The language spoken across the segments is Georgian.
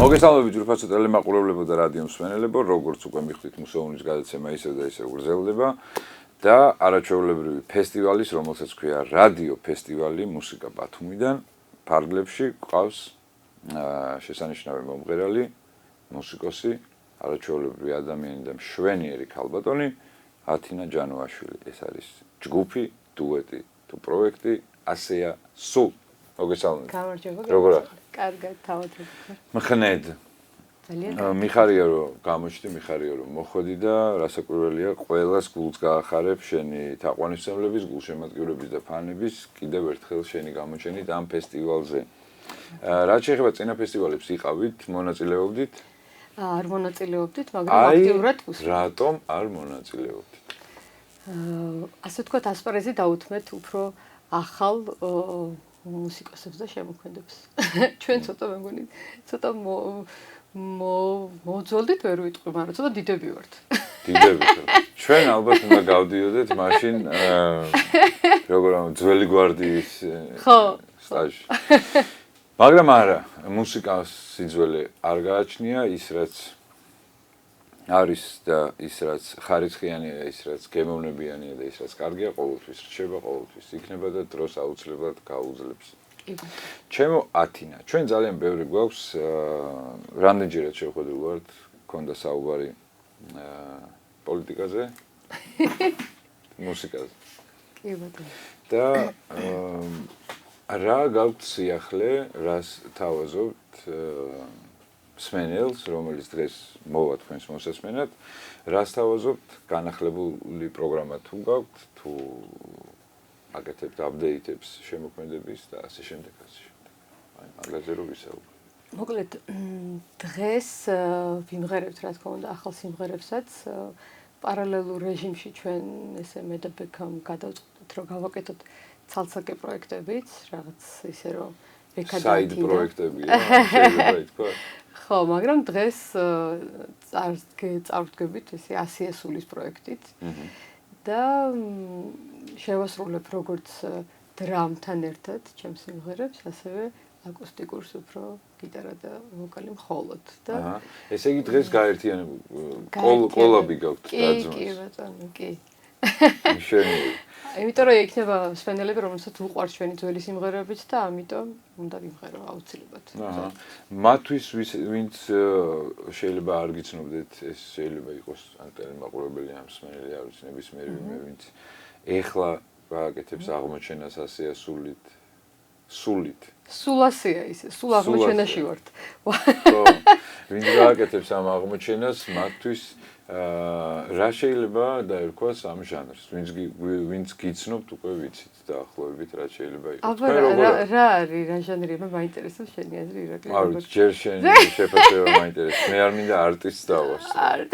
მოგესალმებით ჯგუფაცო ტელემაყურებლებო და რადიო მსმენელებო, როგორც უკვე მიხვდით, მუსეუმის გადაცემა ისევ და ისევ გრძელდება და არაჩვეულებრივი ფესტივალის, რომელსაც ქვია რადიო ფესტივალი მუსიკა ბათუმიდან, ფარგლებში ყავს შესანიშნავი მომღერალი, მუსიკოსი, არაჩვეულებრივი ადამიანი და მშვენიერი ქალბატონი ათინა ჯანოაშვილი. ეს არის ჯგუფი, დუეტი თუ პროექტი ასეა სულ. მოგესალმებით. გამარჯობა. როგორ ხარ? კარგად, თავად. მხნედ. მიხარია რომ გამოჩდი, მიხარია რომ მოხვედი და რასაკვირველია, ყველას გულს გაახარებ შენი თაყვანისმცემლების, გულშემატკივრების და ფანების კიდევ ერთხელ შენი გამოჩენით ამ ფესტივალზე. რაც შეეხება წინა ფესტივალებს იყავით, მონაწილეობდით? არ მონაწილეობდით, მაგრამ აქტიურად ვუსმენთ. რატომ არ მონაწილეობდით? ასე ვთქვათ, ასპარეზი დაუთმეთ უფრო ახალ მუსიკოსებს და შემოქმედებს. ჩვენ ცოტა მე მგონი, ცოტა მოძოლდით ვერ ვიტყვი, მაგრამ ცოტა დიდები ვართ. დიდები. ჩვენ ალბათ უნდა გავდიოდეთ მაშინ როგორ ამ ძველი გვარდიის სტაჟში. მაგრამ არა, მუსიკას სიძველე არ გააჩნია, ის რაც არის და ის რაც ხარისხიანია, ის რაც გემოვნებიანია და ის რაც კარგია, ყოველთვის რჩება, ყოველთვის იქნება და დროს აუცილებლად გაუძლებს. ჩემო ათინა, ჩვენ ძალიან ბევრი გვაქვს, რამდენჯერაც შევხვედრილ ვართ, გქონდა საუბარი პოლიტიკაზე, მუსიკაზე. კი ბატონო. და რა გაქვთ სიახლე, რას თავაზობთ მსმენელს, რომელიც დღეს მოვა თქვენს მოსასმენად, რას თავაზობთ, განახლებული პროგრამა თუ გაქვთ, თუ აკეთებთ აპდეიტებს შემოქმედების და ასე შემდეგ, ასე შემდეგ. აი, მაგაზე რო ვისაუბროთ. მოკლედ, დღეს ვიმღერებთ, რა თქმა უნდა, ახალ სიმღერებსაც. პარალელურ რეჟიმში ჩვენ ესე მე და ბექამ გადავწყვეტთ, რომ გავაკეთოთ ცალსაკე პროექტებიც, რაღაც ისე რომ ბექა და საიდ პროექტებია, შეიძლება ითქვა. ხო, მაგრამ დღეს წარვდგებით ესე 100 სულის პროექტით. და შევასრულებ როგორც დრამთან ერთად ჩემს სიმღერებს, ასევე აკუსტიკურს უფრო გიტარა და ვოკალი მხოლოდ და ესე იგი დღეს გაერთიანებული კოლაბი გაქვთ დაძმას. კი, ბატონო, კი. მშვენიერი. იმიტომ რომ იქნება მსმენელები, რომელსაც უყვართ ჩვენი ძველი სიმღერებიც და ამიტომ უნდა ვიმღერო აუცილებლად. მათთვის ვინც შეიძლება არ გიცნობდეთ, ეს შეიძლება იყოს ან ტელემაყურებელი ან მსმენელი, არ ვიცი, ნებისმიერი ვინმე, ვინც ეხლა გააკეთებს აღმოჩენას ასეა სულით. სულ ასეა ისე, სულ აღმოჩენაში ვართ. ხო. ვინც გააკეთებს ამ აღმოჩენას, მათთვის რა შეიძლება დაერქვას ამ ჟანრს? ვინც გიცნობთ, უკვე ვიცით დაახლოებით რა შეიძლება იყოს. აბა რა არის რა ჟანრია? მე მაინტერესებს შენი აზრი, ირაკლი. არ ვიცი, ჯერ შენი შეფასება მაინტერესებს. მე არ მინდა არტისტს დავასწავლო.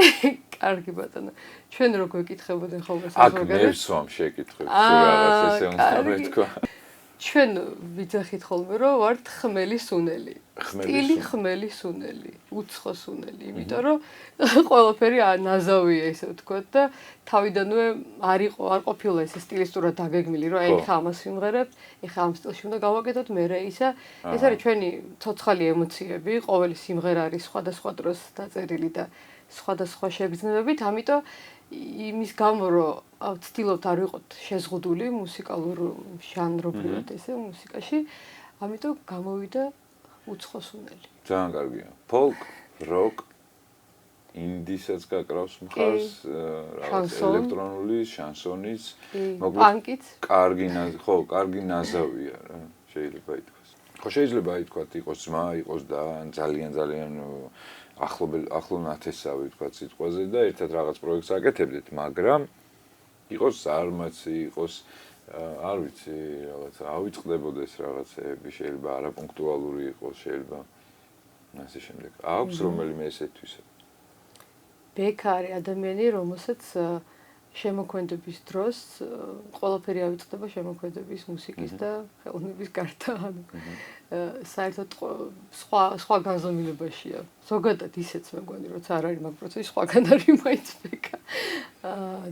კარგი ბატონო. ჩვენ რო გვეკითხებოდნენ ხოლმე აქ ნერსვამ შეკითხებს, რაღაც ესე უნდა მეთქვა. ჩვენ ვიძახით ხოლმე რომ ვართ ხმელი სუნელი. სტილი ხმელი სუნელი, უცხო სუნელი, იმიტომ რომ ყველაფერი ნაზავია ისე ვთქვათ და თავიდანვე არ ყოფილა ესე სტილისტურად დაგეგმილი, რომ ეხა ამას ვიმღერებ, ეხა ამ სტილში უნდა გავაკეთოთ, მერე ისა. ეს არის ჩვენი ცოცხალი ემოციები, ყოველი სიმღერა არის სხვადასხვა დროს დაწერილი და სხვადასხვა შეგრძნებებით, ამიტომ იმის გამო რომ ვცდილობთ არ ვიყოთ შეზღუდული მუსიკალურ ჟანრობრივად ესე მუსიკაში, ამიტომ გამოვიდა უცხო სუნელი. ძალიან კარგია. ფოლკ, როკ, ინდისაც გაკრავს მხარს, რაღაც ელექტრონული, შანსონის, პანკიც. კარგი ნაზავია რა, შეიძლება ითქვას. ხო, შეიძლება ითქვათ, იყოს ძმა, იყოს და ძალიან ახლო ნათესავი ვთქვათ სიტყვაზე და ერთად რაღაც პროექტს აკეთებდით, მაგრამ იყოს ზარმაცი, იყოს არ ვიცი, რაღაც ავიწყდებოდეს რაღაცები, შეიძლება არაპუნქტუალური იყოს, შეიძლება ასე შემდეგ. აქვს რომელიმე ესეთვისა? ბექა არის ადამიანი, რომელსაც შემოქმედების დროს ყველაფერი ავიწყდება შემოქმედების მუსიკის და ხელოვნების გარდა. საერთოდ სხვა განზომილებაშია. ზოგადად ისეც მე მგონი, როცა არ არის მაგ პროცესში, სხვაგან არის მაინც ბექა.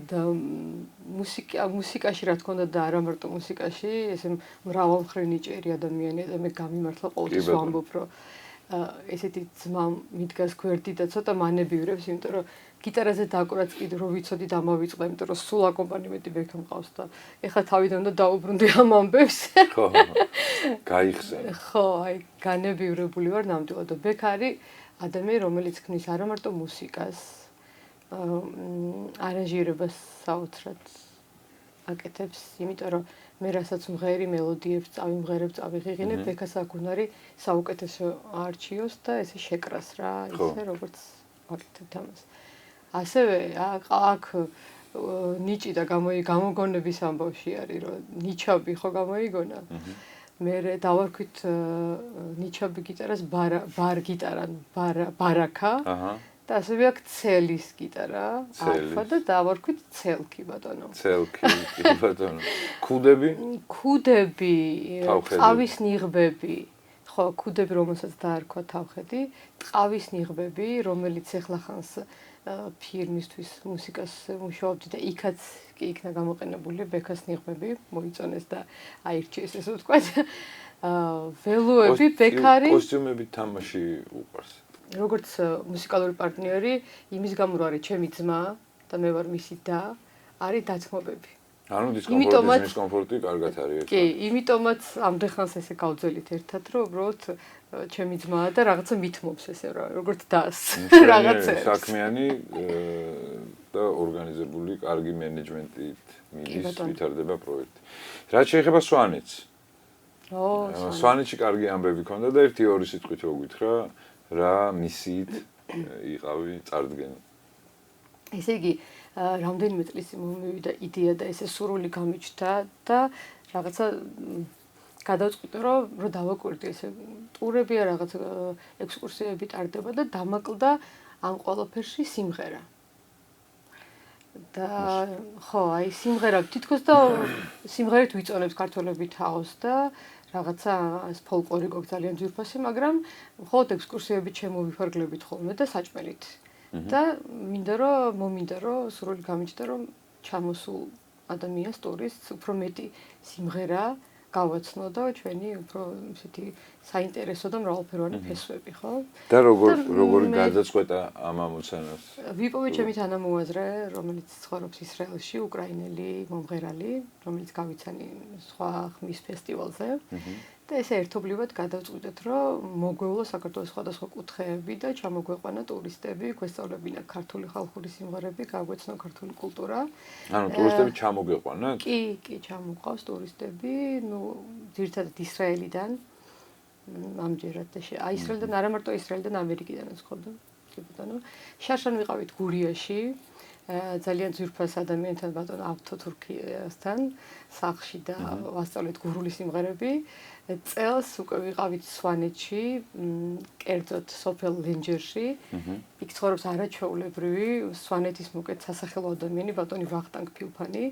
და მუსიკაში რა თქმა უნდა და არა მარტო მუსიკაში, ესე მრავალმხრივი ჭერი ადამიანია და მე გამიმართლა ყოველთვის ვამბობ, რომ ესეთი ძმა მიდგას გვერდით და ცოტა მანებივრებს, იმიტომ რომ გიტარაზე დაკვრაც კიდე რო ვიცოდი დამავიწყდა, იმიტომ რომ სულ აკომპანიმენტი ბექა მყავს და ეხლა თავიდან უნდა დაუბრუნდი ამ ამბებს. ხო. გაიხსენ. ხო, აი განებივრებული ვარ ნამდვილად და ბექა არის ადამიანი, რომელიც ქმნის არა მარტო მუსიკას, არანჟირებას საოცრად აკეთებს, იმიტომ რომ მე რასაც მღერი მელოდიებს წავიმღერებ, წავიღიღინებ, ბექას აქ უნდა საუკეთესო არჩიოს და ესე შეკრას რა, ისე როგორც აკეთებთ ამას. ასევე აქ ნიჭი და გამოგონების ამბავში არის, რომ ნიჩაბი ხო გამოიგონა. მე დავარქვით ნიჩაბი გიტარას ბარ გიტარა, ბარაკა. და ასევე აქ ცელის გიტარა, არფა და დავარქვით ცელკი ბატონო. ცელკი ბატონო. კუდები? კუდები, ტყავის ნიღბები. ხო, კუდები, რომელსაც დაარქვა თავხედი, ტყავის ნიღბები, რომელიც ეხლახანს ფირმისთვის მუსიკას მუშაობდი და იქაც კი იქნა გამოყენებული ბექას ნიღბები, მოიწონეს და აირჩიეს ესე ვთქვათ. ველოები, ბექარი. კოსტიუმები თამაში უყვარს. როგორც მუსიკალური პარტნიორი, имის გამო რომ არის ჩემი ძმა და მე ვარ მისი და, არის დათმობები. ანუ დისკომფორტი კარგად არის. კი, იმიტომაც ამდენხანს ესე გავძველით ერთად, რომ უბრალოდ ჩემი ძმაა და რაღაცა მithმობს ესე როგორც დას. რაღაცა საქმიანი და ორგანიზებული, კარგი მენეჯმენტით მიდის ვითარდება პროექტი. რაც შეეხება სვანეთს. სვანეთში კარგი ამბები ქონდა და 1-2 სიტყვით რო გითხრა რა მისიით იყავი წარდგენი. ესე იგი, რამდენიმე წლის წინ მომივიდა იდეა და ესე სურვილი გამიჩნდა და რაღაცა გადავწყვიტე რომ დავაკვირდი ესე ტურები ან რაღაც ექსკურსიები ტარდება და დამაკლდა ამ ყველაფერში სიმღერა. და ხო, აი სიმღერა თითქოს და სიმღერით ვიწონებს ქართველები თავს და რაღაცა ეს ფოლკლორი გვაქვს ძალიან ძვირფასი, მაგრამ მხოლოდ ექსკურსიები ჩემოვიფარგლებით ხოლმე და საჭმელით. და მომინდა რომ სურვილი გამიჩნდა რომ ჩამოსულ ადამიანს ტურისტს უფრო მეტი სიმღერა გავაცნო და ჩვენი უფრო ისეთი საინტერესო და მრავალფეროვანი ფესვები, ხო? და როგორი გადაწყვეტა ამ ამოცანას? ვიპოვე ჩემი თანამოაზრე, რომელიც ცხოვრობს ისრაელში, უკრაინელი მომღერალი, რომელიც გავიცანი სხვა ხმის ფესტივალზე. და ესე ერთობლივად გადავწყვიტეთ, რომ მოგვეულო საქართველოს სხვადასხვა კუთხეები და ჩამოგვეყვანა ტურისტები, გვესწავლებინა ქართული ხალხური სიმღერები, გაგვეცნო ქართული კულტურა. ანუ ტურისტები ჩამოგვეყვანათ? კი, ჩამოყავს ტურისტები, ძირითადად ისრაელიდან. ამჯერად ისრაელიდან, არა მარტო ისრაელიდან, ამერიკიდანაც ხოდა. კი ბატონო. შარშან ვიყავით გურიაში. ძალიან ძვირფას ადამიანთან ბატონო ავტოთურქიასთან სახლში და ვასწავლეთ გურული სიმღერები. წელს უკვე ვიყავით სვანეთში, კერძოდ სოფელ ლენჯერში. იქ ცხოვრობს არაჩვეულებრივი სვანეთის მოკეთ სასახელო ადამიანი ბატონი ვახტანგ ფილფანი,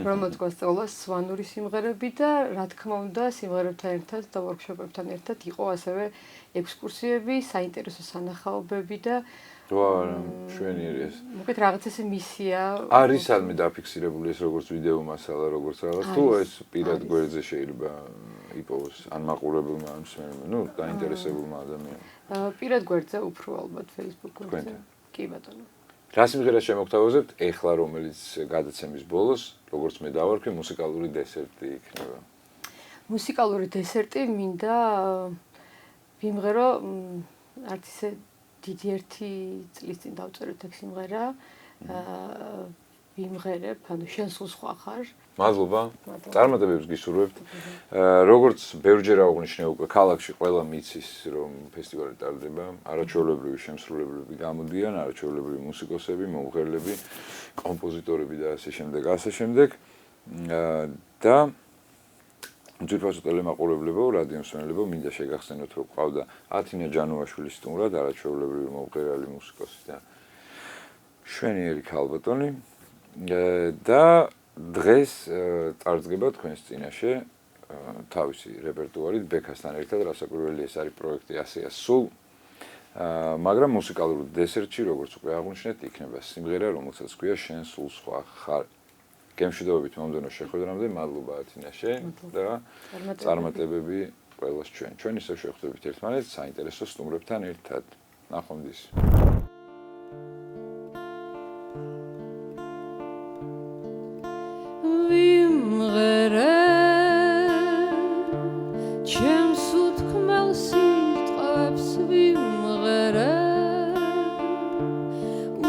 რომელსაც გვასწავლა სვანური სიმღერები და რა თქმა უნდა სიმღერებთან ერთად და ვორქშოპებთან ერთად იყო ასევე ექსკურსიები, საინტერესო სანახაობები და შვენიერი ეს. მოკეთ რაღაც ესე მისია. არის ამე დაფიქსირებული ეს როგორც ვიდეო მასალა, როგორც რაღაც თუ ეს პირად გვერდზე შეიძლება იპოვოს ან მაყურებელმა ან მსმენელმა, დაინტერესებულმა ადამიანმა. პირად გვერდზე უფრო ალბათ Facebook გვერდზე. კი ბატონო. რა სიმღერას შემოგთავაზებთ ეხლა რომელიც გადაცემის ბოლოს, როგორც მე დავარქვი, მუსიკალური დესერტი იქნება. მუსიკალური დესერტი მინდა ვიმღერო არც ისე დიდი 1 წლის წინ დავწერეთ ეგ სიმღერა. ვიმღერებ, ანუ შენ სულ სხვა ხარ. მადლობა. წარმატებებს გისურვებთ. როგორც ბევრჯერ აღნიშნე უკვე ქალაქში ყველა მიცის რომ ფესტივალი ტარდება, არაჩვეულებრივი შემსრულებლები გამოდიან, არაჩვეულებრივი მუსიკოსები, მომღერლები, კომპოზიტორები და ასე შემდეგ. და ძვირფასო ტელემაყურებლებო, რადიო მსმენელებო, მინდა შეგახსენოთ რომ ყავდა ათინა ჯანუაშვილის სტუმრად არაჩვეულებრივი მომღერალი მუსიკოსი და შვენიერი ქალბატონი. და დღეს წარსდგება თქვენს წინაშე თავისი რეპერტუარით ბექასთან ერთად, რასაკვირველი ეს არის პროექტი ასეა სულ. მაგრამ მუსიკალურ დესერტში, როგორც უკვე აღნიშნეთ, იქნება სიმღერა, რომელსაც ქვია შენ სულ სხვა ხარ. გემშვიდობებით მომდევნო შეხვედრამდე, მადლობა ათინაშე და წარმატებები ყველას ჩვენ ისევ შევხვდებით ერთმანეთს საინტერესო სტუმრებთან ერთად. ნახვამდის. ვიმღერე ჩემს უთქმელ სიტყვებს ვიმღერე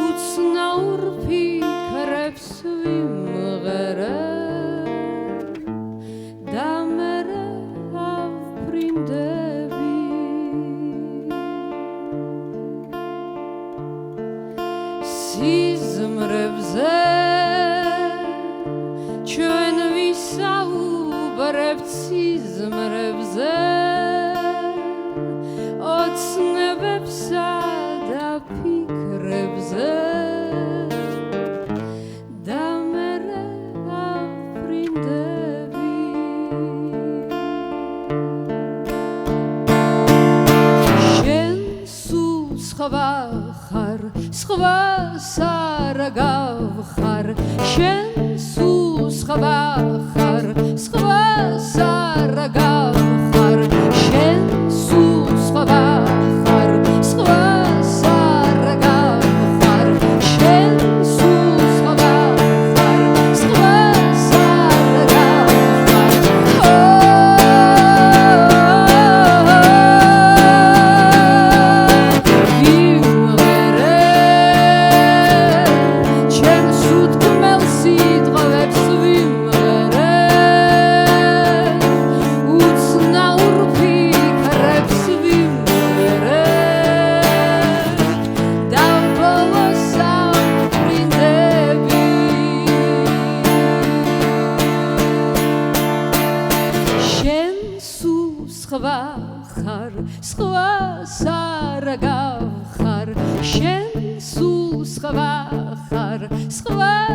უცნაურ ფიქრებს ვიმღერე და მერე ავბრინდები სიზმრებზე ჩვენ ვისაუბრებთ სიზმრებზე ოცნებებსა და ფიქრებზე და მერე ავბრინდები შენ სულ სხვა ხარ სხვას არ გავხარ შენ სულ სხვა ხარ სხვას არ გავხარ შენ სულ სხვა ხარ სხვას არ გავხარ შენ სულ სხვა ხარ სხვას არ სხვას არ გავხარ შენ სულ სხვა ხარ სხვას